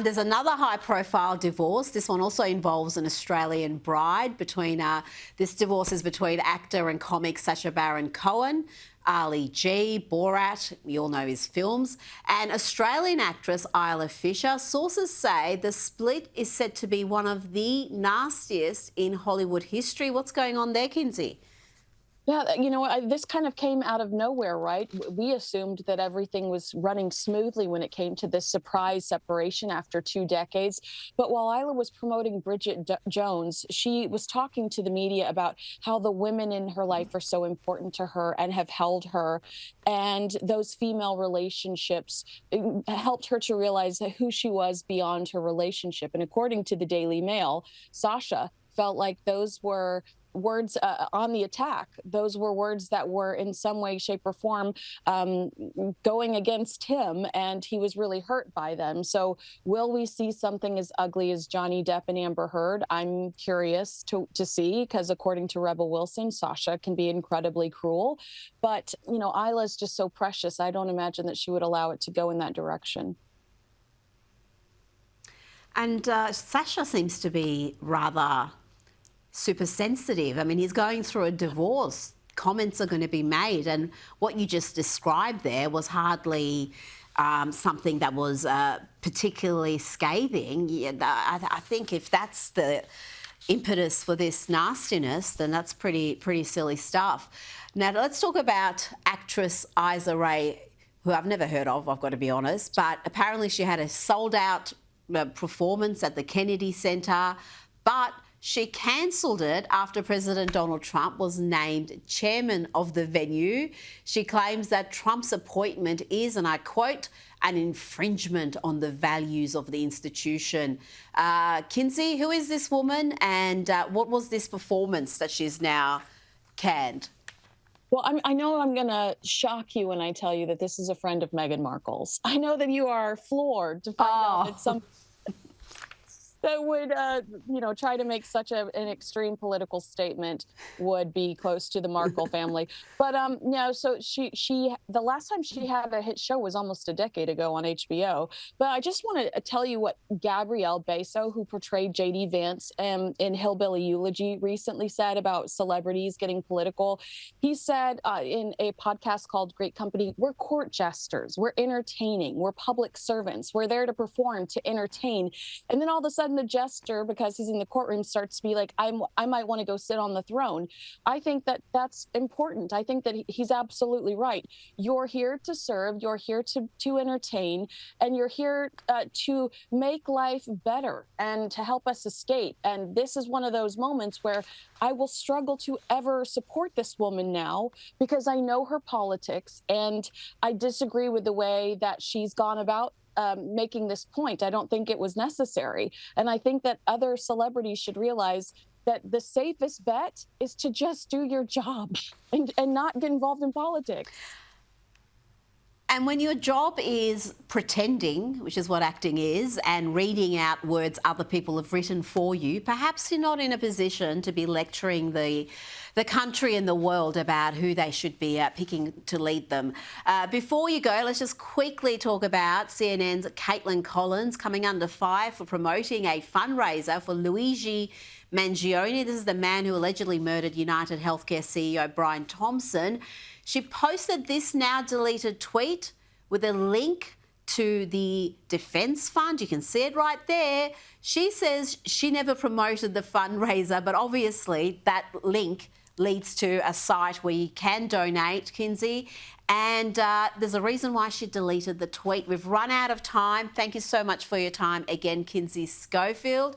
There's another high-profile divorce. This one also involves an Australian bride. This divorce is between actor and comic Sacha Baron Cohen, Ali G, Borat, we all know his films, and Australian actress Isla Fisher. Sources say the split is said to be one of the nastiest in Hollywood history. What's going on there, Kinsey? Yeah, you know, this kind of came out of nowhere, right? We assumed that everything was running smoothly when it came to this surprise separation after 2 decades. But while Isla was promoting Bridget Jones, she was talking to the media about how the women in her life are so important to her and have held her. And those female relationships helped her to realize who she was beyond her relationship. And according to the Daily Mail, Sacha felt like those were words on the attack. Those were words that were in some way, shape, or form going against him, and he was really hurt by them. So will we see something as ugly as Johnny Depp and Amber Heard? I'm curious to see, because according to Rebel Wilson, Sacha can be incredibly cruel. But, you know, Isla's just so precious. I don't imagine that she would allow it to go in that direction. And Sacha seems to be rather super sensitive. I mean, he's going through a divorce. Comments are going to be made. And what you just described there was hardly something that was particularly scathing. I think if that's the impetus for this nastiness, then that's pretty silly stuff. Now, let's talk about actress Issa Rae, who I've never heard of, I've got to be honest, but apparently she had a sold-out performance at the Kennedy Center, but she cancelled it after President Donald Trump was named chairman of the venue. She claims that Trump's appointment is, and I quote, an infringement on the values of the institution. Kinsey, who is this woman, and what was this performance that she's now canned? Well, I know I'm going to shock you when I tell you that this is a friend of Meghan Markle's. I know that you are floored to find out that some that would, you know, try to make such an extreme political statement would be close to the Markle family. But no, so the last time she had a hit show was almost a decade ago on HBO. But I just want to tell you what Gabrielle Beso, who portrayed J.D. Vance in Hillbilly Eulogy, recently said about celebrities getting political. He said in a podcast called Great Company, we're court jesters, we're entertaining, we're public servants, we're there to perform, to entertain. And then all of a sudden, the jester, because he's in the courtroom, starts to be like, I might want to go sit on the throne. I think that that's important. I think that he's absolutely right. You're here to serve, you're here to entertain, and you're here to make life better and to help us escape. And this is one of those moments where I will struggle to ever support this woman now, because I know her politics and I disagree with the way that she's gone about making this point. I don't think it was necessary. And I think that other celebrities should realize that the safest bet is to just do your job and not get involved in politics. And when your job is pretending, which is what acting is, and reading out words other people have written for you, perhaps you're not in a position to be lecturing the country and the world about who they should be picking to lead them. Before you go, let's just quickly talk about CNN's Caitlin Collins coming under fire for promoting a fundraiser for Luigi Mangione. This is the man who allegedly murdered United Healthcare CEO Brian Thompson. She posted this now deleted tweet with a link to the Defence Fund. You can see it right there. She says she never promoted the fundraiser, but obviously that link leads to a site where you can donate, Kinsey. And there's a reason why she deleted the tweet. We've run out of time. Thank you so much for your time again, Kinsey Schofield.